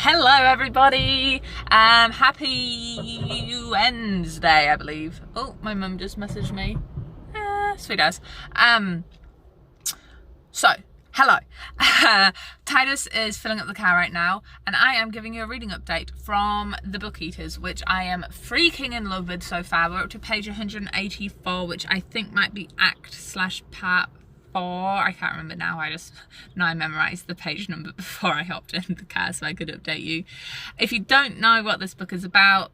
Hello everybody, happy Wednesday I believe. Oh, my mum just messaged me, sweet as. So, hello. Titus is filling up the car right now and I am giving you a reading update from The Book Eaters, which I am freaking in love with so far. We're up to page 184, which I think might be act/part 4. I can't remember now. I just know I memorized the page number before I hopped in the car so I could update you. If you don't know what this book is about,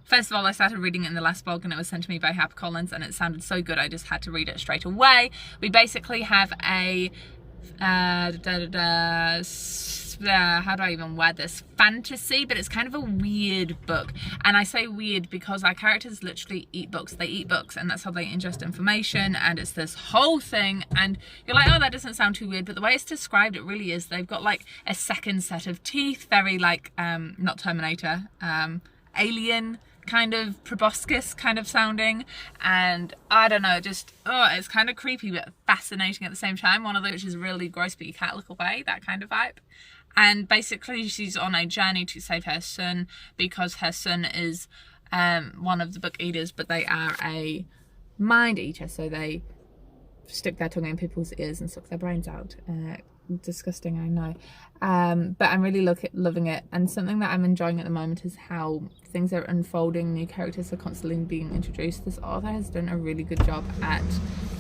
first of all, I started reading it in the last blog and it was sent to me by HarperCollins and it sounded so good I just had to read it straight away. We basically have a how do I even word this? Fantasy, but it's kind of a weird book. And I say weird because our characters literally eat books. They eat books and that's how they ingest information, and it's this whole thing and you're like, oh, that doesn't sound too weird, but the way it's described, it really is. They've got like a second set of teeth, very like not Terminator, Alien kind of, proboscis kind of sounding, and I don't know, just it's kind of creepy but fascinating at the same time. One of those is really gross but you can't look away, that kind of vibe. And basically she's on a journey to save her son because her son is one of the book eaters, but they are a mind eater, so they stick their tongue in people's ears and suck their brains out. Disgusting, I know, but I'm really loving it, and something that I'm enjoying at the moment is how things are unfolding. New characters are constantly being introduced. This author has done a really good job at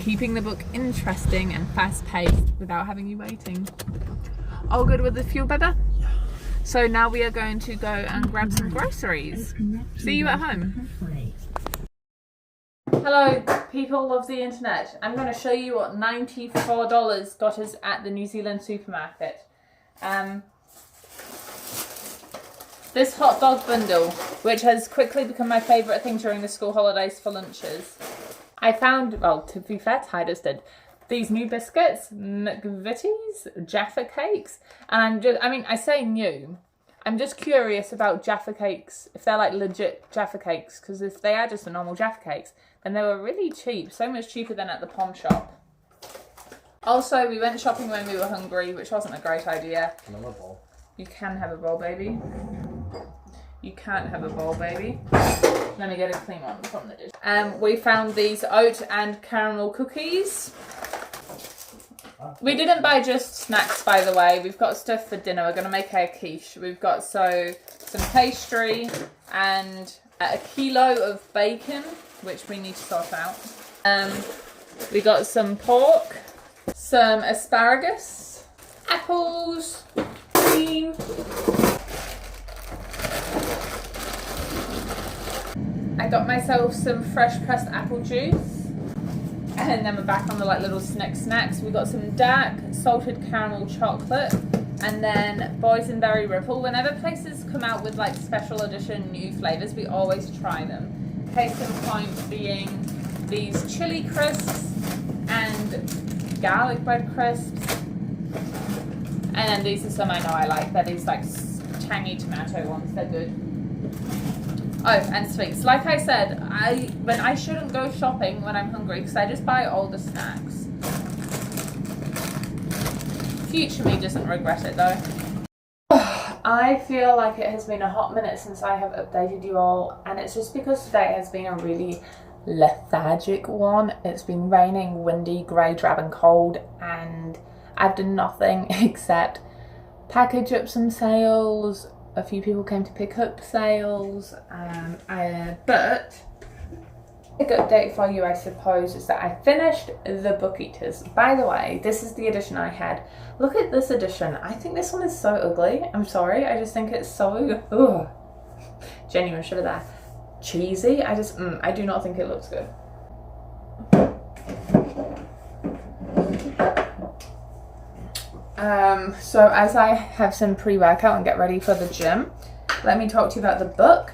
keeping the book interesting and fast-paced without having you waiting. All good with the fuel, baby? Yeah. So now we are going to go and grab some groceries. See you at home. Hello people of the internet. I'm going to show you what $94 got us at the New Zealand supermarket. This hot dog bundle, which has quickly become my favourite thing during the school holidays for lunches. I found, well, to be fair, Titus did, these new biscuits, McVitie's, Jaffa cakes, and I say new, I'm just curious about Jaffa cakes, if they're like legit Jaffa cakes, because if they are just the normal Jaffa cakes, then they were really cheap, so much cheaper than at the Pom shop. Also, we went shopping when we were hungry, which wasn't a great idea. Can I have a bowl? You can have a bowl, baby. You can't have a bowl, baby. Let me get a clean one from the dish. We found these oat and caramel cookies. We didn't buy just snacks, by the way. We've got stuff for dinner. We're going to make our quiche. We've got some pastry and a kilo of bacon, which we need to sort out. We got some pork, some asparagus, apples, cream. I got myself some fresh pressed apple juice. And then we're back on the like little snacks. We got some dark salted caramel chocolate and then boysenberry ripple. Whenever places come out with like special edition new flavours, we always try them. Case in point being these chili crisps and garlic bread crisps. And then these are some I know I like. They're these like tangy tomato ones. They're good. Oh, and sweets. Like I said, I shouldn't go shopping when I'm hungry because I just buy all the snacks. Future me doesn't regret it though. I feel like it has been a hot minute since I have updated you all, and it's just because today has been a really lethargic one. It's been raining, windy, grey, drab and cold, and I've done nothing except package up some sales. A few people came to pick up sales, but a big update for you, I suppose, is that I finished The Book Eaters. By the way, this is the edition I had. Look at this edition. I think this one is so ugly. I'm sorry. I just think it's so, genuine shiver there. Cheesy. I do not think it looks good. So as I have some pre-workout and get ready for the gym, let me talk to you about the book.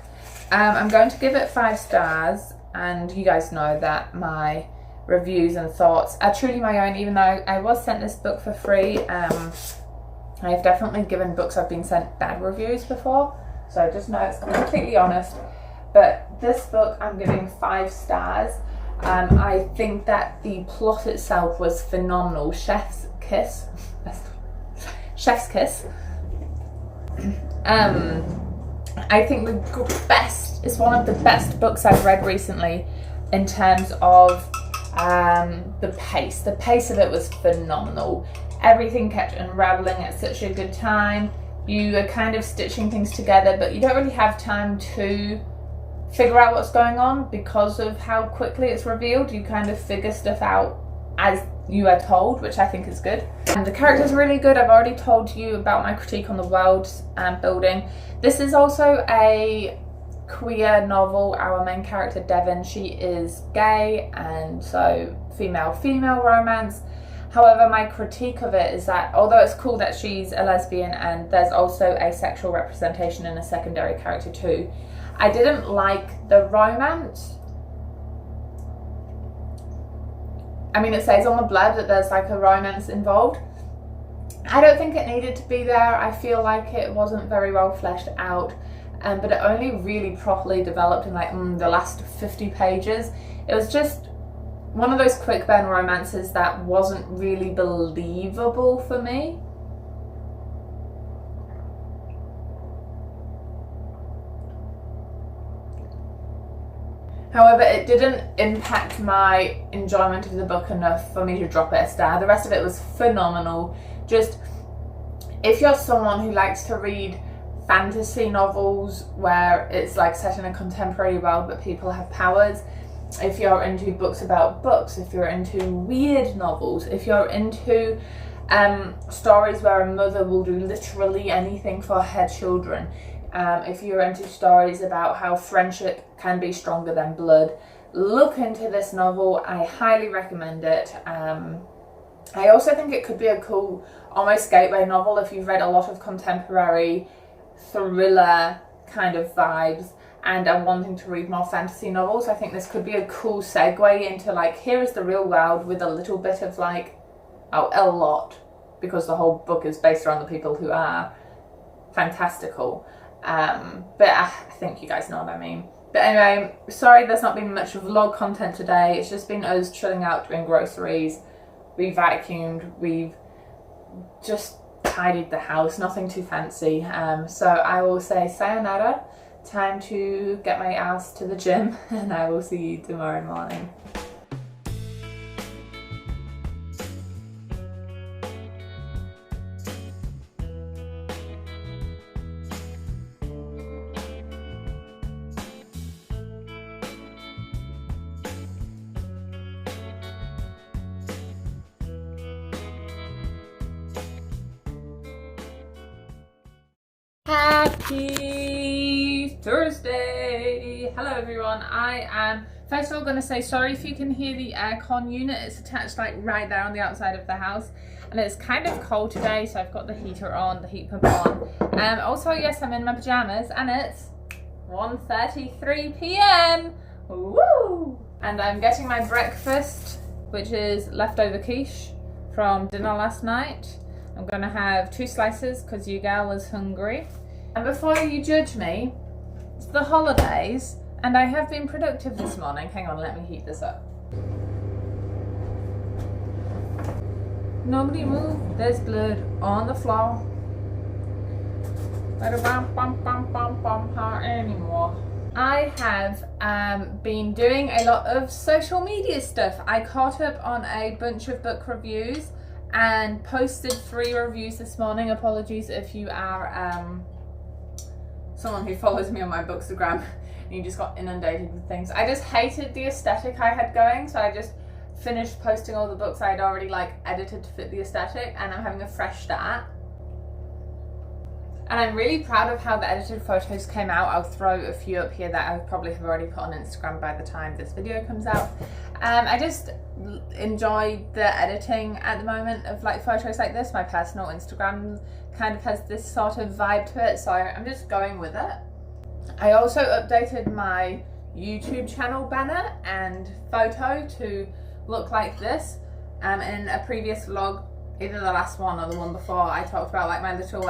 I'm going to give it 5 stars, and you guys know that my reviews and thoughts are truly my own, even though I was sent this book for free. I've definitely given books I've been sent bad reviews before, so just know it's completely honest. But this book I'm giving 5 stars. I think that the plot itself was phenomenal. Chef's kiss. I think it's one of the best books I've read recently in terms of the pace. The pace of it was phenomenal. Everything kept unraveling at such a good time. You are kind of stitching things together, but you don't really have time to figure out what's going on because of how quickly it's revealed. You kind of figure stuff out as you are told, which I think is good. And the characters are really good. I've already told you about my critique on the world building. This is also a queer novel. Our main character, Devon, she is gay, and so female-female romance. However, my critique of it is that although it's cool that she's a lesbian and there's also a sexual representation in a secondary character too, I didn't like the romance. I mean, it says on the blurb that there's like a romance involved. I don't think it needed to be there. I feel like it wasn't very well fleshed out, but it only really properly developed in like the last 50 pages. It was just one of those quick burn romances that wasn't really believable for me. However, it didn't impact my enjoyment of the book enough for me to drop it a star. The rest of it was phenomenal. Just, if you're someone who likes to read fantasy novels where it's like set in a contemporary world but people have powers, if you're into books about books, if you're into weird novels, if you're into stories where a mother will do literally anything for her children, if you're into stories about how friendship can be stronger than blood, look into this novel. I highly recommend it. I also think it could be a cool, almost gateway novel if you've read a lot of contemporary thriller kind of vibes and are wanting to read more fantasy novels. I think this could be a cool segue into like, here is the real world with a little bit of like, a lot, because the whole book is based around the people who are fantastical. But I think you guys know what I mean. But anyway, sorry there's not been much vlog content today. It's just been us chilling out doing groceries. We vacuumed, we've just tidied the house, nothing too fancy. So I will say sayonara, time to get my ass to the gym, and I will see you tomorrow morning. Happy Thursday! Hello everyone, I am first of all going to say sorry if you can hear the aircon unit. It's attached like right there on the outside of the house, and it's kind of cold today, so I've got the heater on, the heat pump on. Also, yes, I'm in my pajamas and it's 1:33 p.m. Woo! And I'm getting my breakfast, which is leftover quiche from dinner last night. I'm going to have 2 slices because you gal is hungry. And before you judge me, it's the holidays and I have been productive this morning. Hang on, let me heat this up. Nobody move, there's blood on the floor. Anymore. I have been doing a lot of social media stuff. I caught up on a bunch of book reviews and posted 3 reviews this morning. Apologies if you are someone who follows me on my Bookstagram and you just got inundated with things. I just hated the aesthetic I had going, so I just finished posting all the books I had already like edited to fit the aesthetic, and I'm having a fresh start. And I'm really proud of how the edited photos came out. I'll throw a few up here that I probably have already put on Instagram by the time this video comes out. I just enjoy the editing at the moment of like photos like this. My personal Instagram kind of has this sort of vibe to it, so I'm just going with it. I also updated my YouTube channel banner and photo to look like this. In a previous vlog, either the last one or the one before, I talked about like my little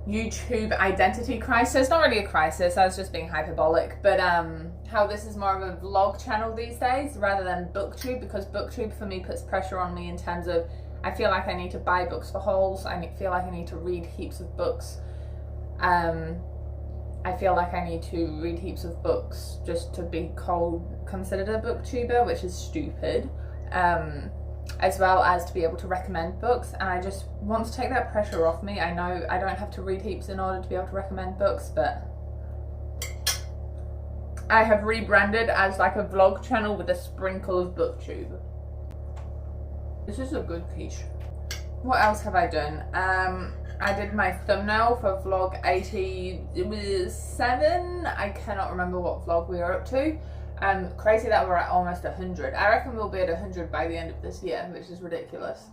YouTube identity crisis. Not really a crisis, I was just being hyperbolic, but how this is more of a vlog channel these days rather than booktube, because booktube for me puts pressure on me in terms of I feel like I need to buy books for hauls. Feel like I need to read heaps of books. I feel like I need to read heaps of books just to be considered a booktuber, which is stupid. As well as to be able to recommend books, and I just want to take that pressure off me. I know I don't have to read heaps in order to be able to recommend books, but I have rebranded as like a vlog channel with a sprinkle of booktube. This is a good quiche. What else have I done? I did my thumbnail for vlog 87. I cannot remember what vlog we are up to. Crazy that we're at almost 100. I reckon we'll be at 100 by the end of this year, which is ridiculous.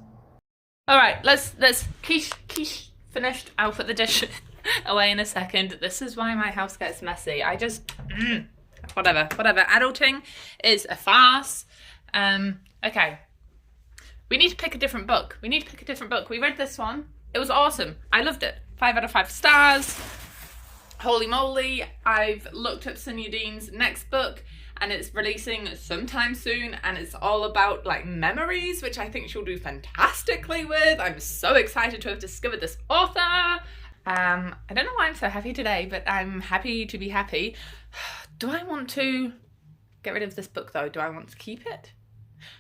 All right, let's quiche finished. I'll put the dish away in a second. This is why my house gets messy. I just whatever. Adulting is a farce. Okay, we need to pick a different book. We read this one. It was awesome. I loved it. 5 out of 5 stars. Holy moly. I've looked up Sonia Dean's next book, and it's releasing sometime soon, and it's all about like memories, which I think she'll do fantastically with. I'm so excited to have discovered this author. I don't know why I'm so happy today, but I'm happy to be happy. Do I want to get rid of this book though? Do I want to keep it?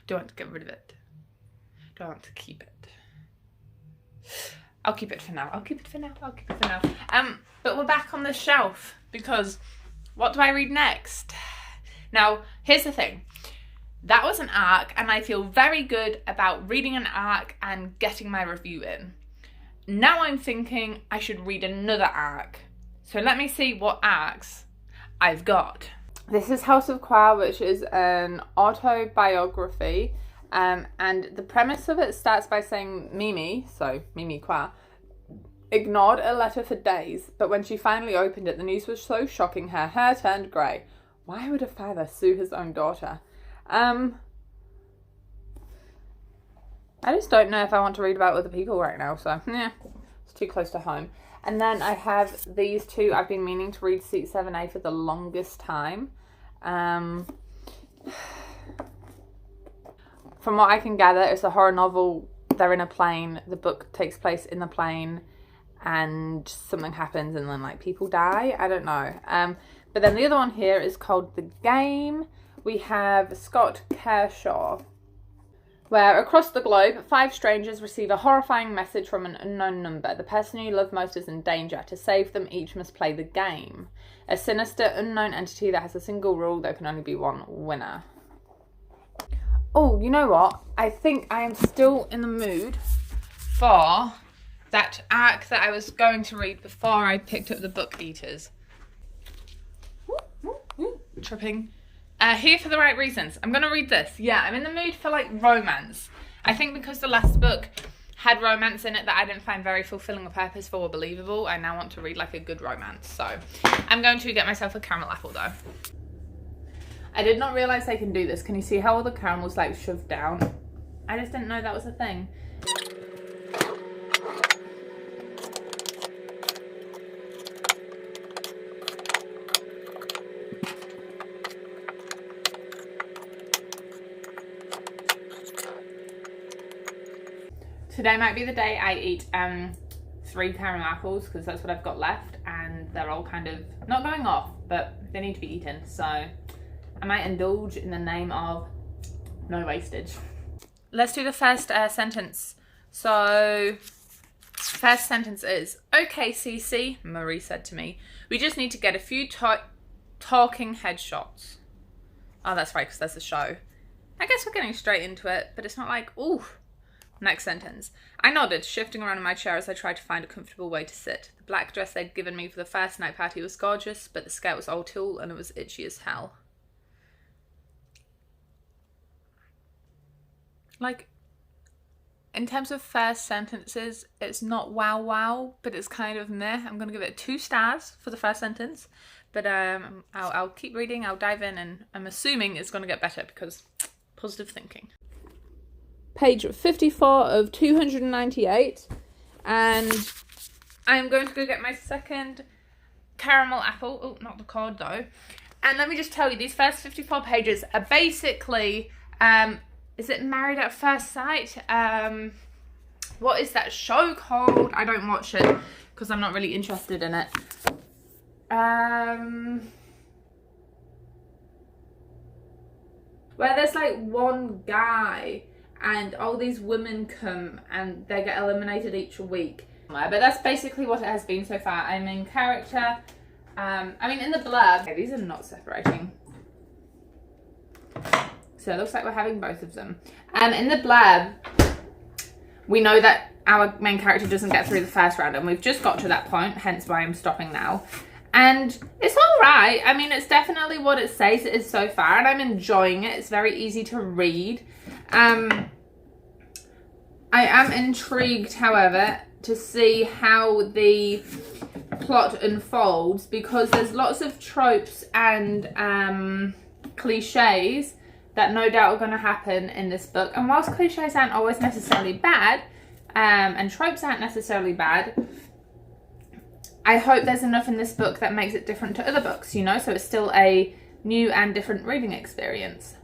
Do I want to get rid of it? Do I want to keep it? I'll keep it for now. But we're back on the shelf because what do I read next? Now, here's the thing. That was an arc, and I feel very good about reading an arc and getting my review in. Now I'm thinking I should read another arc. So let me see what arcs I've got. This is House of Kwa, which is an autobiography. And the premise of it starts by saying Mimi, so Mimi Kwa, ignored a letter for days, but when she finally opened it, the news was so shocking her hair turned grey. Why would a father sue his own daughter? I just don't know if I want to read about other people right now, so yeah, it's too close to home. And then I have these two. I've been meaning to read Seat 7A for the longest time. From what I can gather, it's a horror novel. They're in a plane. The book takes place in the plane, and something happens, and then like people die. I don't know. But then the other one here is called The Game. We have Scott Kershaw, where across the globe, 5 strangers receive a horrifying message from an unknown number. The person you love most is in danger. To save them, each must play the game. A sinister, unknown entity that has a single rule: there can only be one winner. Oh, you know what? I think I am still in the mood for that arc that I was going to read before I picked up the Book Eaters. Tripping. Here for the right reasons. I'm going to read this. Yeah, I'm in the mood for like romance. I think because the last book had romance in it that I didn't find very fulfilling or purposeful or believable, I now want to read like a good romance. So I'm going to get myself a caramel apple though. I did not realise they can do this. Can you see how all the caramel's like shoved down? I just didn't know that was a thing. Today might be the day I eat 3 caramel apples, because that's what I've got left, and they're all kind of not going off, but they need to be eaten. So I might indulge in the name of no wastage. Let's do the first sentence. So first sentence is, "Okay, Cece," Marie said to me, "we just need to get a few talking headshots." Oh, that's right, because there's a show. I guess we're getting straight into it, but it's not like, ooh. Next sentence. I nodded, shifting around in my chair as I tried to find a comfortable way to sit. The black dress they'd given me for the first night party was gorgeous, but the skirt was old tulle and it was itchy as hell. Like, in terms of first sentences, it's not wow, but it's kind of meh. I'm going to give it 2 stars for the first sentence, but I'll keep reading, I'll dive in, and I'm assuming it's going to get better because positive thinking. Page 54 of 298, and I am going to go get my second caramel apple. Oh, not the cord though. And let me just tell you, these first 54 pages are basically, is it Married at First Sight? What is that show called? I don't watch it because I'm not really interested in it. Where there's like one guy and all these women come and they get eliminated each week. But that's basically what it has been so far. Our main character, I mean in the blurb, okay, these are not separating. So it looks like we're having both of them. In the blurb, we know that our main character doesn't get through the first round, and we've just got to that point, hence why I'm stopping now. And it's all right. I mean, it's definitely what it says it is so far, and I'm enjoying it. It's very easy to read. I am intrigued, however, to see how the plot unfolds, because there's lots of tropes and cliches that no doubt are going to happen in this book. And whilst cliches aren't always necessarily bad, and tropes aren't necessarily bad, I hope there's enough in this book that makes it different to other books, you know, so it's still a new and different reading experience.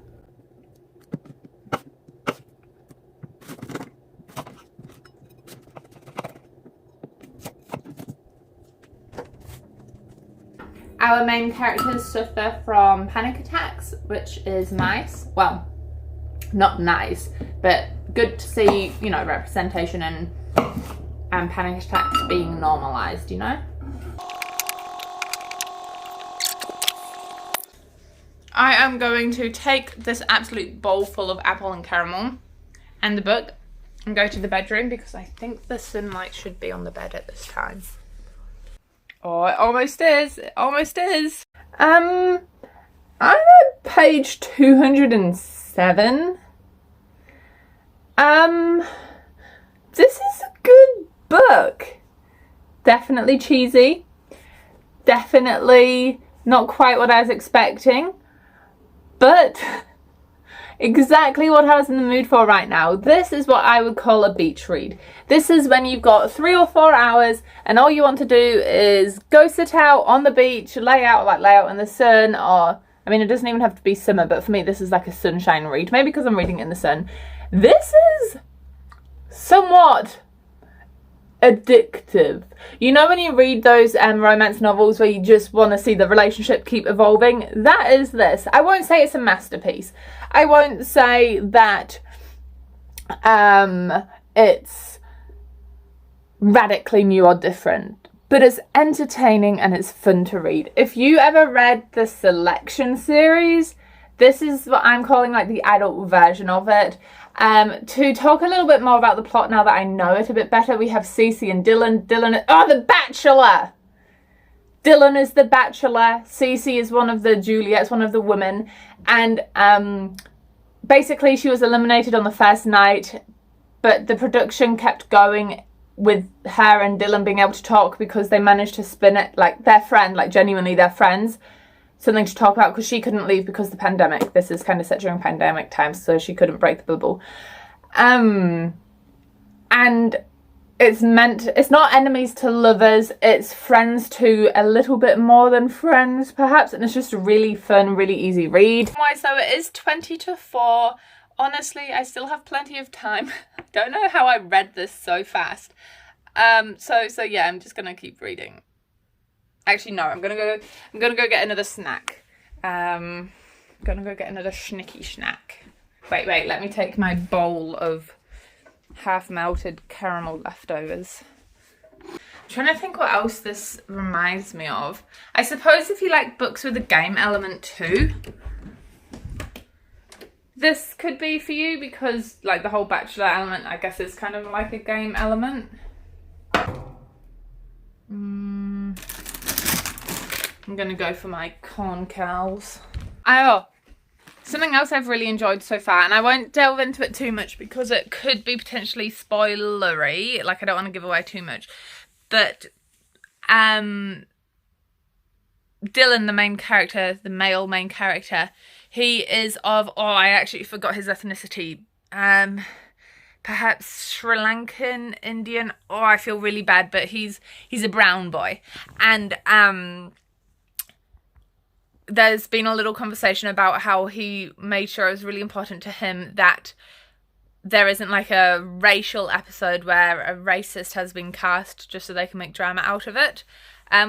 Our main characters suffer from panic attacks, which is nice. Well, not nice, but good to see, you know, representation and panic attacks being normalized, you know? I am going to take this absolute bowl full of apple and caramel and the book and go to the bedroom, because I think the sunlight should be on the bed at this time. Oh, it almost is. It almost is. I'm at page 207. This is a good book. Definitely cheesy. Definitely not quite what I was expecting. But exactly what I was in the mood for right now. This is what I would call a beach read. This is when you've got 3 or 4 hours and all you want to do is go sit out on the beach, lay out in the sun, or, I mean, it doesn't even have to be summer, but for me this is like a sunshine read. Maybe because I'm reading it in the sun. This is somewhat addictive. You know when you read those romance novels where you just want to see the relationship keep evolving? That is this. I won't say it's a masterpiece. I won't say that it's radically new or different, but it's entertaining and it's fun to read. If you ever read the Selection series, this is what I'm calling like the adult version of it. To talk a little bit more about the plot now that I know it a bit better, we have Cece and Dylan. The Bachelor! Dylan is the Bachelor. Cece is one of the Juliets, one of the women. And basically she was eliminated on the first night, but the production kept going with her and Dylan being able to talk because they managed to spin it like their friend, like genuinely their friends. Something to talk about because she couldn't leave because of the pandemic. This is kind of set during pandemic times, so she couldn't break the bubble. And it's not enemies to lovers, it's friends to a little bit more than friends, perhaps. And it's just a really fun, really easy read. So it is 20 to 4. Honestly, I still have plenty of time. I don't know how I read this so fast. So yeah, I'm just gonna keep reading. Actually, no, I'm gonna go get another snack. Gonna go get another schnicky snack. Wait, let me take my bowl of half melted caramel leftovers. I'm trying to think what else this reminds me of. I suppose if you like books with a game element too, this could be for you, because like the whole Bachelor element, I guess, is kind of like a game element. I'm gonna go for my corn cows. Something else I've really enjoyed so far, and I won't delve into it too much because it could be potentially spoilery, like I don't want to give away too much, but Dylan, the main character, the male main character, he is of, I actually forgot his ethnicity, perhaps Sri Lankan, Indian, I feel really bad, but he's a brown boy, and there's been a little conversation about how he made sure it was really important to him that there isn't like a racial episode where a racist has been cast just so they can make drama out of it.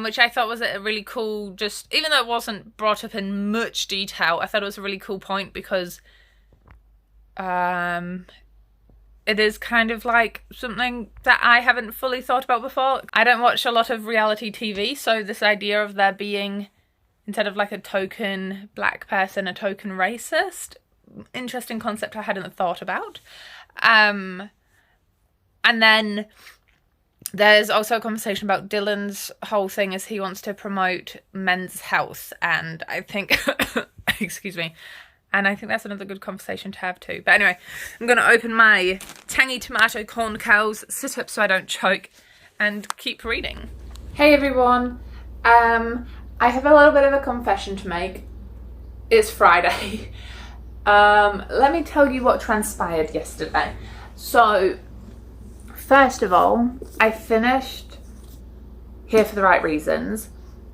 Which I thought was a really cool, just even though it wasn't brought up in much detail, I thought it was a really cool point because it is kind of like something that I haven't fully thought about before. I don't watch a lot of reality TV, so this idea of there being, instead of like a token black person, a token racist, interesting concept I hadn't thought about. And then there's also a conversation about Dylan's whole thing as he wants to promote men's health, and I think excuse me, and I think that's another good conversation to have too. But anyway, I'm going to open my tangy tomato corn cows, sit up so I don't choke, and keep reading. Hey everyone, I have a little bit of a confession to make. It's Friday. Let me tell you what transpired yesterday. So, first of all, I finished Here for the Right Reasons,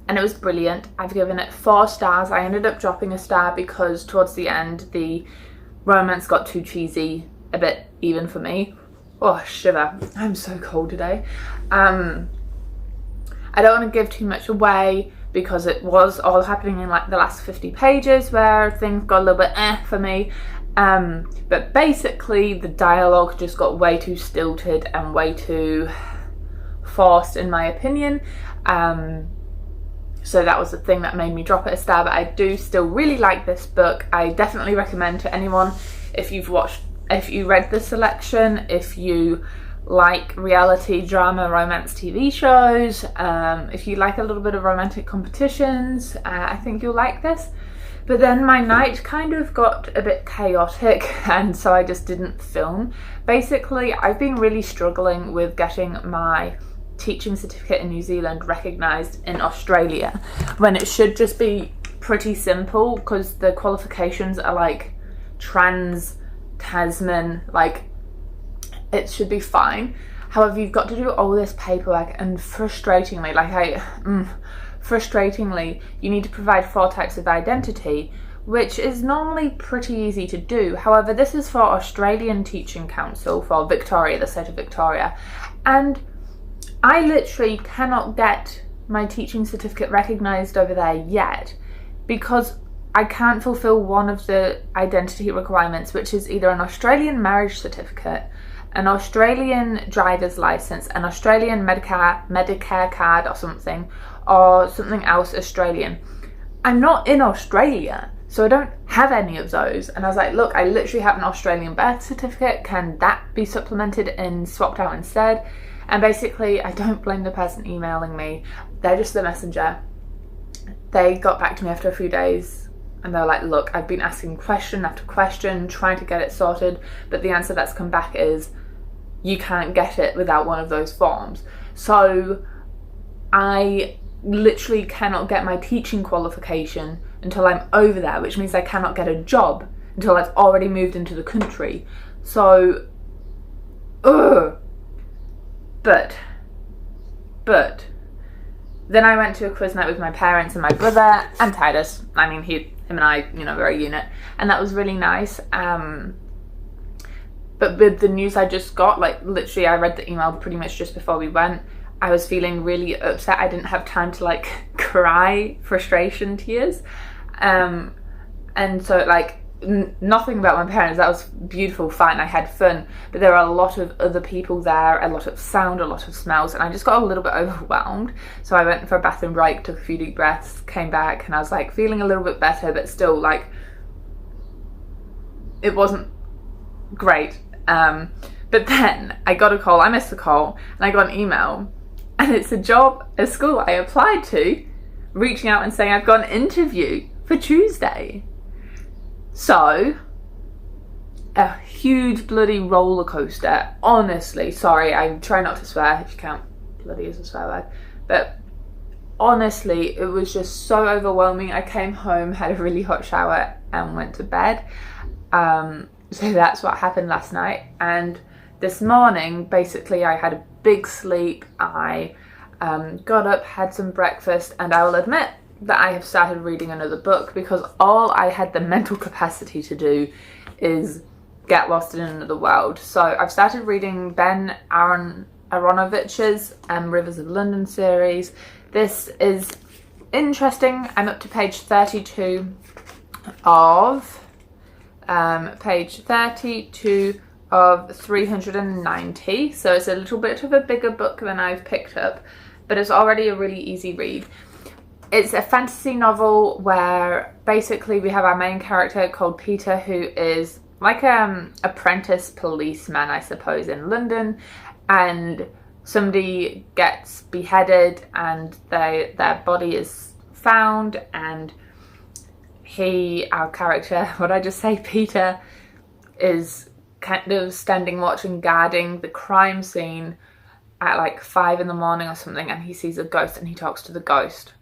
and it was brilliant. I've given it 4 stars. I ended up dropping a star because towards the end, the romance got too cheesy, a bit even for me. Oh, shiver. I'm so cold today. I don't want to give too much away because it was all happening in like the last 50 pages where things got a little bit for me. But basically the dialogue just got way too stilted and way too forced in my opinion. So that was the thing that made me drop it a star, but I do still really like this book. I definitely recommend to anyone if you read the selection, if you like reality drama romance TV shows, if you like a little bit of romantic competitions, I think you'll like this. But then my night kind of got a bit chaotic and so I just didn't film. Basically, I've been really struggling with getting my teaching certificate in New Zealand recognised in Australia when it should just be pretty simple because the qualifications are like trans Tasman, like it should be fine. However, you've got to do all this paperwork and frustratingly, you need to provide 4 types of identity, which is normally pretty easy to do. However, this is for Australian Teaching Council, for Victoria, the state of Victoria, and I literally cannot get my teaching certificate recognised over there yet because I can't fulfil one of the identity requirements, which is either an Australian marriage certificate, an Australian driver's license, an Australian Medicare card or something else Australian. I'm not in Australia, so I don't have any of those. And I was like, look, I literally have an Australian birth certificate. Can that be supplemented and swapped out instead? And basically, I don't blame the person emailing me. They're just the messenger. They got back to me after a few days and they're like, look, I've been asking question after question, trying to get it sorted, but the answer that's come back is you can't get it without one of those forms. So I literally cannot get my teaching qualification until I'm over there, which means I cannot get a job until I've already moved into the country. So, But then I went to a quiz night with my parents and my brother and Titus. I mean, him and I, we're a unit, and that was really nice. But with the news I just got, like literally I read the email pretty much just before we went, I was feeling really upset. I didn't have time to like cry frustration tears. And so like nothing about my parents, that was beautiful, fine, I had fun, but there are a lot of other people there, a lot of sound, a lot of smells, and I just got a little bit overwhelmed. So I went for a bathroom break, took a few deep breaths, came back, and I was like feeling a little bit better, but still like it wasn't great. But then I got a call, I missed the call, and I got an email, and it's a school I applied to, reaching out and saying I've got an interview for Tuesday. So, a huge bloody roller coaster, honestly. Sorry, I try not to swear, if you count bloody as a swear word. But honestly, it was just so overwhelming. I came home, had a really hot shower, and went to bed. So that's what happened last night. And this morning, basically, I had a big sleep. I got up, had some breakfast, and I will admit that I have started reading another book because all I had the mental capacity to do is get lost in another world. So I've started reading Ben Aronovich's Rivers of London series. This is interesting. I'm up to page 32 of 390, so it's a little bit of a bigger book than I've picked up, but it's already a really easy read. It's a fantasy novel where basically we have our main character called Peter, who is like apprentice policeman, I suppose, in London, and somebody gets beheaded and their body is found, and our character, what I just say, Peter, is kind of standing watch and guarding the crime scene at like 5 in the morning or something, and he sees a ghost and he talks to the ghost,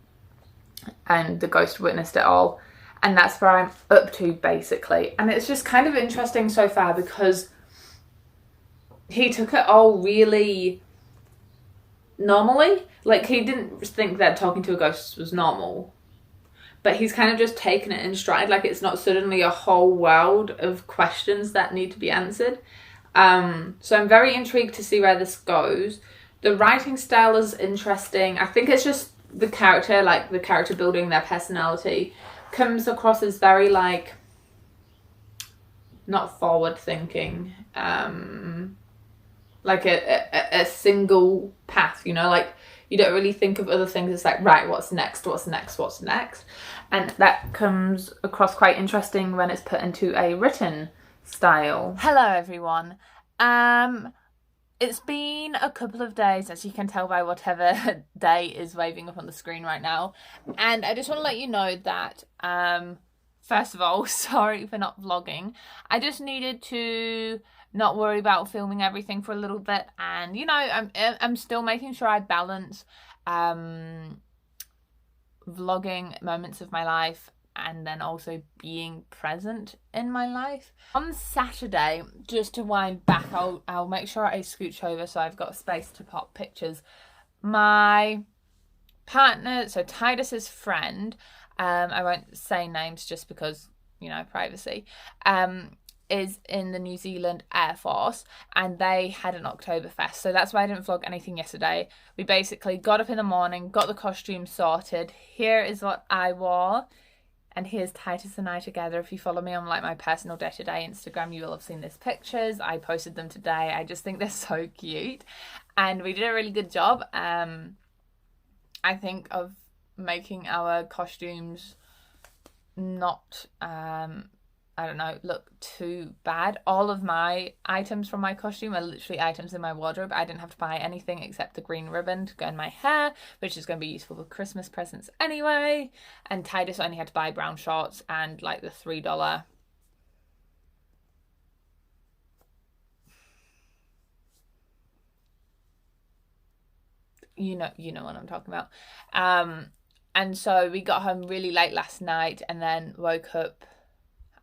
and the ghost witnessed it all, and that's where I'm up to basically. And it's just kind of interesting so far because he took it all really normally. Like, he didn't think that talking to a ghost was normal, but he's kind of just taken it in stride. Like, it's not suddenly a whole world of questions that need to be answered. So I'm very intrigued to see where this goes. The writing style is interesting. I think it's just the character, like the character building, their personality comes across as very like not forward thinking, like a single path, you know, like you don't really think of other things. It's like, right, what's next, and that comes across quite interesting when it's put into a written style. Hello everyone. It's been a couple of days, as you can tell by whatever day is waving up on the screen right now, and I just want to let you know that first of all, sorry for not vlogging. I just needed to not worry about filming everything for a little bit, and you know, I'm still making sure I balance vlogging moments of my life and then also being present in my life. On Saturday, just to wind back, I'll make sure I scooch over so I've got space to pop pictures. My partner, so Titus's friend, I won't say names just because, you know, privacy, is in the New Zealand Air Force, and they had an Oktoberfest, so that's why I didn't vlog anything yesterday. We basically got up in the morning, got the costume sorted. Here is what I wore, and here's Titus and I together. If you follow me on like my personal day-to-day Instagram, you will have seen these pictures. I posted them today. I just think they're so cute, and we did a really good job, I think, of making our costumes not I don't know, look too bad. All of my items from my costume are literally items in my wardrobe. I didn't have to buy anything except the green ribbon to go in my hair, which is going to be useful for Christmas presents anyway. And Titus only had to buy brown shorts and like the $3 you know what I'm talking about. And so we got home really late last night and then woke up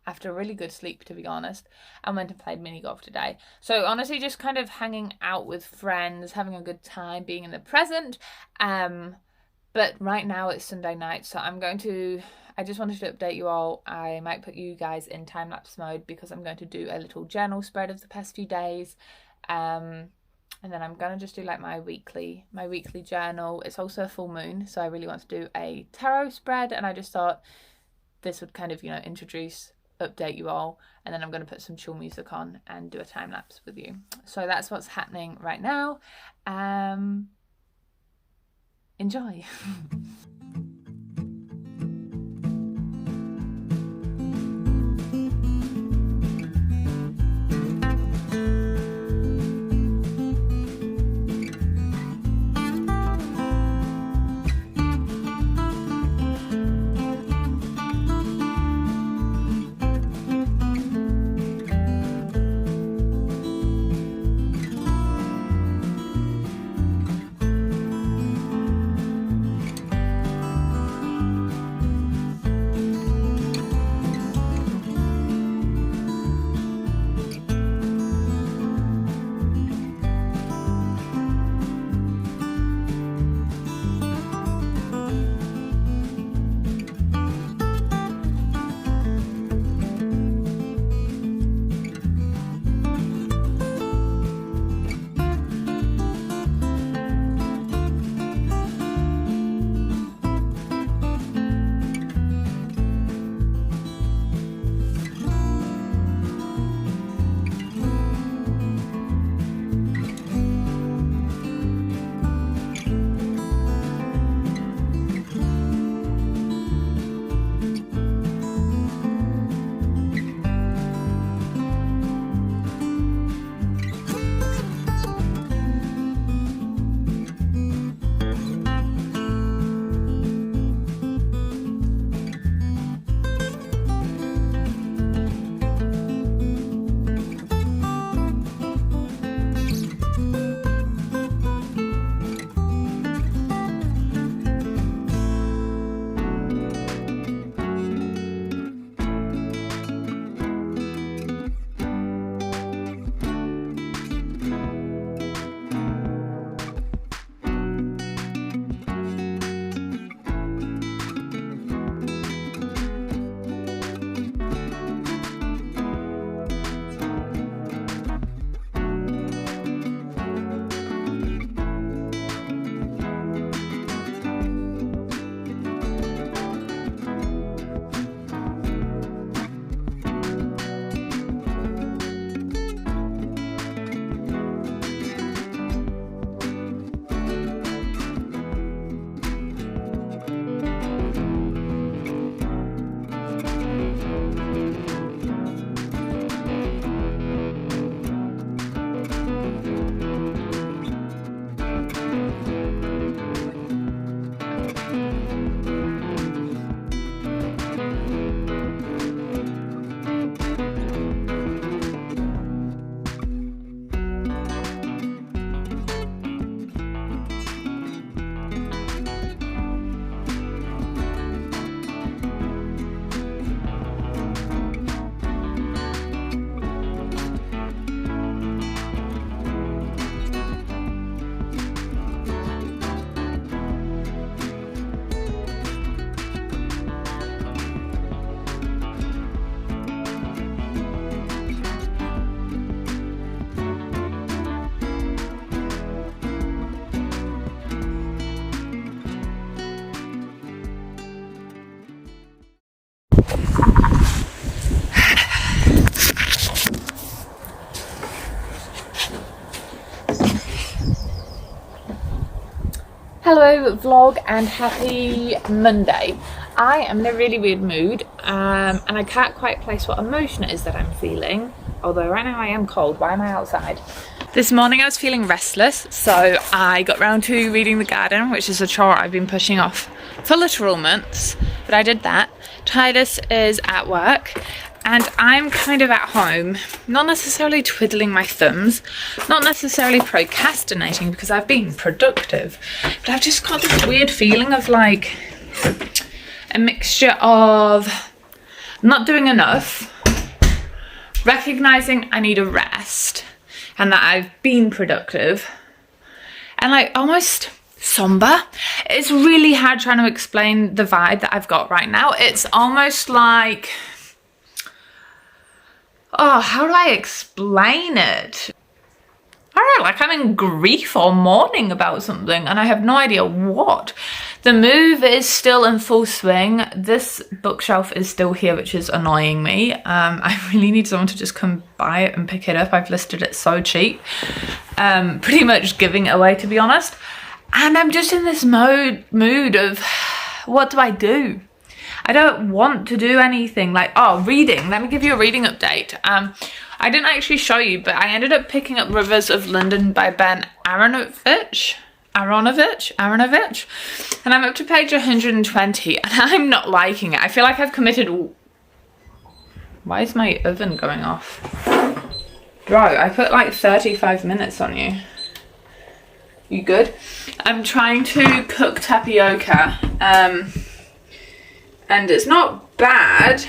after a really good sleep, to be honest, and went and played mini golf today. So honestly, just kind of hanging out with friends, having a good time, being in the present. But right now it's Sunday night, so I just wanted to update you all. I might put you guys in time-lapse mode because I'm going to do a little journal spread of the past few days. And then I'm going to just do like my weekly journal. It's also a full moon, so I really want to do a tarot spread, and I just thought this would kind of, you know, update you all, and then I'm going to put some chill music on and do a time lapse with you. So that's what's happening right now. Enjoy. Hello vlog and happy Monday. I am in a really weird mood and I can't quite place what emotion it is that I'm feeling, although right now I am cold. Why am I outside? This morning I was feeling restless, so I got round to reading the garden, which is a chore I've been pushing off for literal months, but I did that. Titus is at work and I'm kind of at home, not necessarily twiddling my thumbs, not necessarily procrastinating because I've been productive, but I've just got this weird feeling of like a mixture of not doing enough, recognizing I need a rest and that I've been productive, and like almost somber. It's really hard trying to explain the vibe that I've got right now. It's almost like, oh, how do I explain it? I don't know, like I'm in grief or mourning about something and I have no idea what. The move is still in full swing. This bookshelf is still here, which is annoying me. I really need someone to just come buy it and pick it up. I've listed it so cheap. Pretty much giving it away, to be honest. And I'm just in this mood of, what do I do? I don't want to do anything. Like, oh, reading. Let me give you a reading update. I didn't actually show you, but I ended up picking up Rivers of London by Ben Aronovich. And I'm up to page 120 and I'm not liking it. I feel like I've committed... Ooh. Why is my oven going off? Bro, I put like 35 minutes on you. You good? I'm trying to cook tapioca. And it's not bad.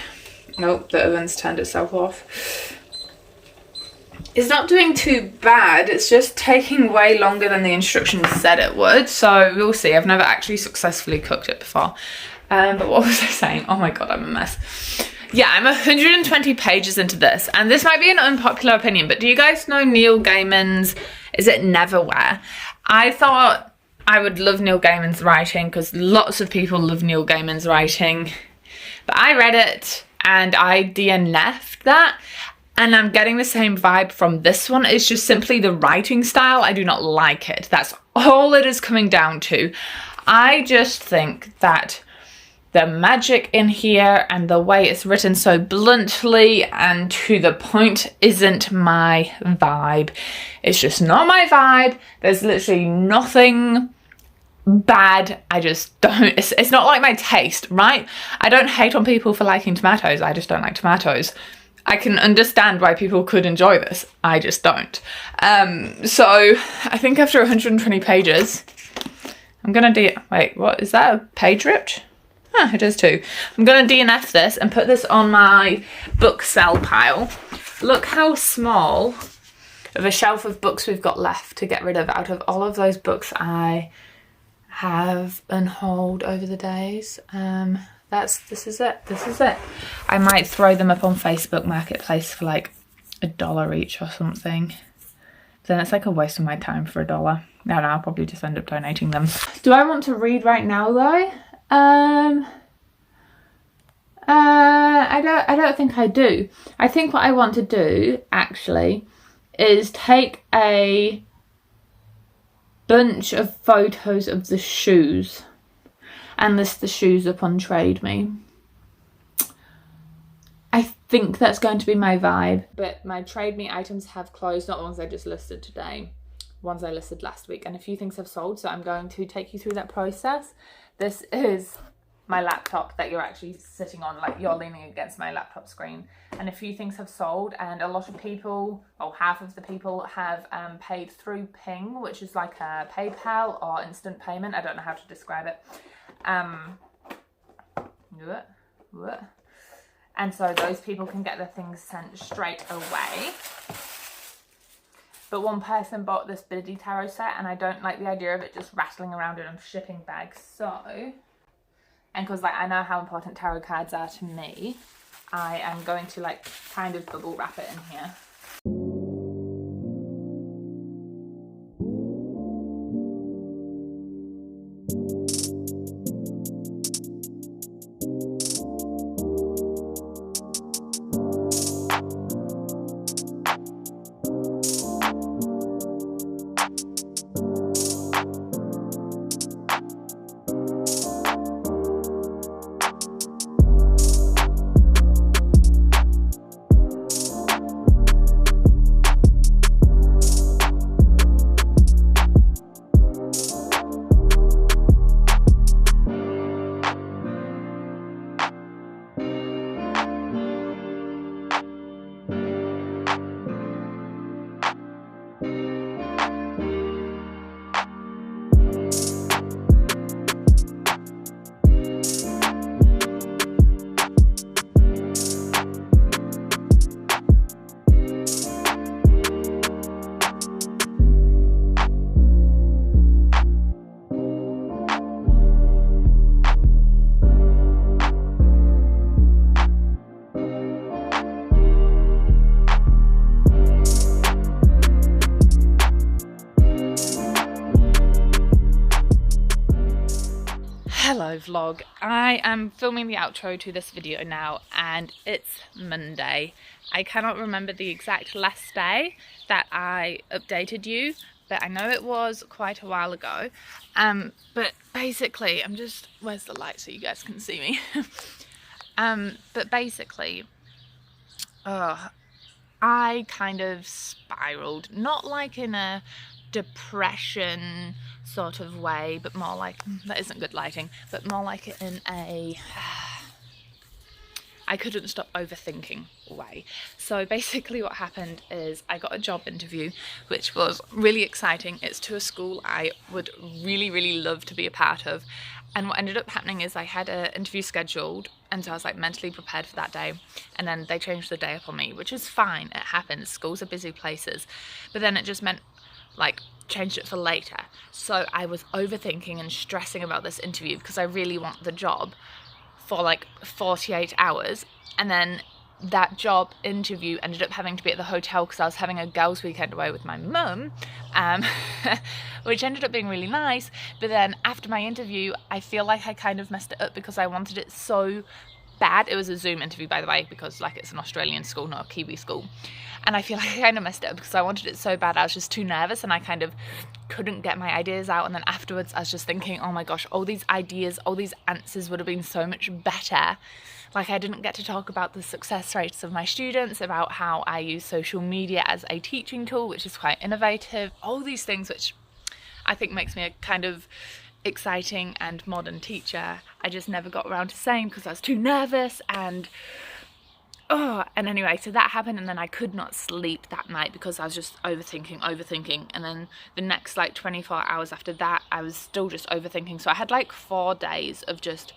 Nope, the oven's turned itself off. It's not doing too bad. It's just taking way longer than the instructions said it would. So we'll see. I've never actually successfully cooked it before. But what was I saying? Oh my God, I'm a mess. Yeah, I'm 120 pages into this. And this might be an unpopular opinion, but do you guys know Neil Gaiman's, is it Neverwhere? I thought I would love Neil Gaiman's writing because lots of people love Neil Gaiman's writing. But I read it and I DNF'd that. And I'm getting the same vibe from this one. It's just simply the writing style. I do not like it. That's all it is coming down to. I just think that the magic in here and the way it's written so bluntly and to the point isn't my vibe. It's just not my vibe. There's literally nothing bad. I just don't, it's not like my taste, right? I don't hate on people for liking tomatoes. I just don't like tomatoes. I can understand why people could enjoy this. I just don't. So I think after 120 pages, I'm gonna wait, what is that? A page ripped? Huh, it is too. I'm gonna DNF this and put this on my book sell pile. Look how small of a shelf of books we've got left to get rid of out of all of those books I have unhauled over the days. This is it. I might throw them up on Facebook Marketplace for like $1 each or something. Then it's like a waste of my time for $1. No, I'll probably just end up donating them. Do I want to read right now though? I don't think I do. I think what I want to do actually is take a bunch of photos of the shoes and list the shoes up on Trade Me. I think that's going to be my vibe. But my Trade Me items have closed, not the ones I just listed today, ones I listed last week, and a few things have sold, so I'm going to take you through that process. This is my laptop that you're actually sitting on, like you're leaning against my laptop screen, and a few things have sold, and a lot of people, or half of the people, have paid through Ping, which is like a PayPal or instant payment. I don't know how to describe it. And so those people can get their things sent straight away. But one person bought this Biddy tarot set and I don't like the idea of it just rattling around in a shipping bag. So, and because like I know how important tarot cards are to me, I am going to like kind of bubble wrap it in here. Hello vlog, I am filming the outro to this video now and it's Monday. I cannot remember the exact last day that I updated you, but I know it was quite a while ago. But basically, where's the light so you guys can see me? But basically, I kind of spiraled, not like in a depression sort of way, but more like, that isn't good lighting, but more like in a I couldn't stop overthinking way. So basically what happened is I got a job interview, which was really exciting. It's to a school I would really love to be a part of. And what ended up happening is I had an interview scheduled, and so I was like mentally prepared for that day, and then they changed the day up on me, which is fine, it happens, schools are busy places, but then it just meant like changed it for later. So I was overthinking and stressing about this interview because I really want the job for like 48 hours, and then that job interview ended up having to be at the hotel because I was having a girls' weekend away with my mum, which ended up being really nice. But then after my interview, I feel like I kind of messed it up because I wanted it so bad. It was a Zoom interview, by the way, because like it's an Australian school, not a Kiwi school. And I feel like I kind of messed it up because I wanted it so bad. I was just too nervous and I kind of couldn't get my ideas out. And then afterwards I was just thinking, oh my gosh, all these ideas, all these answers would have been so much better. Like I didn't get to talk about the success rates of my students, about how I use social media as a teaching tool, which is quite innovative. All these things which I think makes me a kind of exciting and modern teacher. I just never got around to saying because I was too nervous and anyway, so that happened, and then I could not sleep that night because I was just overthinking, and then the next like 24 hours after that I was still just overthinking. So I had like 4 days of just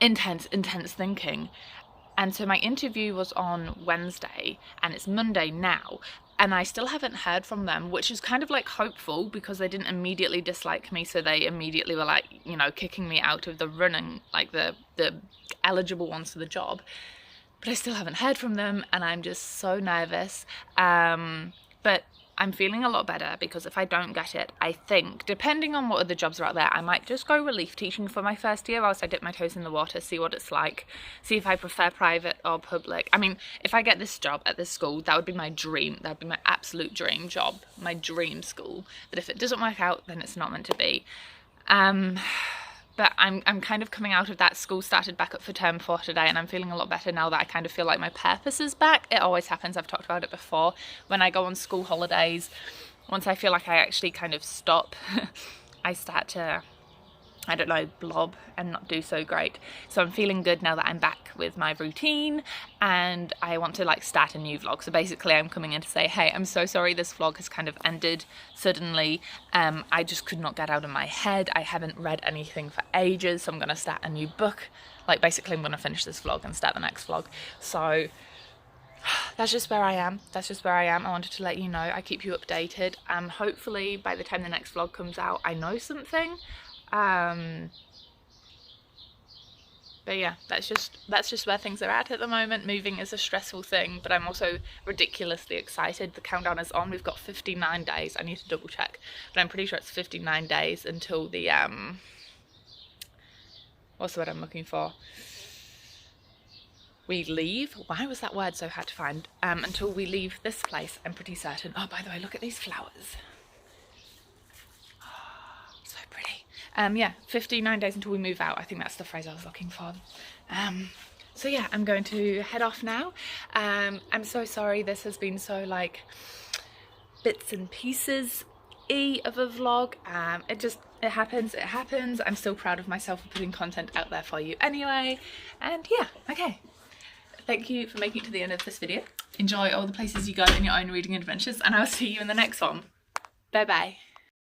intense thinking. And so my interview was on Wednesday and it's Monday now, and I still haven't heard from them, which is kind of like hopeful because they didn't immediately dislike me, so they immediately were like, you know, kicking me out of the running, like the eligible ones for the job. But I still haven't heard from them and I'm just so nervous. But I'm feeling a lot better because if I don't get it, I think, depending on what other jobs are out there, I might just go relief teaching for my first year whilst I dip my toes in the water, see what it's like, see if I prefer private or public. I mean, if I get this job at this school, that would be my dream. That would be my absolute dream job, my dream school. But if it doesn't work out, then it's not meant to be. But I'm kind of coming out of that. School started back up for term 4 today and I'm feeling a lot better now that I kind of feel like my purpose is back. It always happens, I've talked about it before. When I go on school holidays, once I feel like I actually kind of stop, I start to, I don't know, blob and not do so great. So I'm feeling good now that I'm back with my routine and I want to like start a new vlog. So basically I'm coming in to say, hey, I'm so sorry this vlog has kind of ended suddenly. I just could not get out of my head. I haven't read anything for ages, so I'm gonna start a new book. Like basically I'm gonna finish this vlog and start the next vlog. So that's just where I am. I wanted to let you know. I keep you updated. Hopefully by the time the next vlog comes out, I know something. But yeah, that's just where things are at the moment. Moving is a stressful thing, but I'm also ridiculously excited. The countdown is on. We've got 59 days. I need to double check, but I'm pretty sure it's 59 days until the what's the word I'm looking for? We leave. Why was that word so hard to find? Until we leave this place, I'm pretty certain. Oh, by the way, look at these flowers. Yeah, 59 days until we move out. I think that's the phrase I was looking for. So yeah, I'm going to head off now. I'm so sorry this has been so like bits and pieces-y of a vlog. It happens. I'm still proud of myself for putting content out there for you anyway. And yeah, okay. Thank you for making it to the end of this video. Enjoy all the places you go in your own reading adventures, and I'll see you in the next one. Bye bye.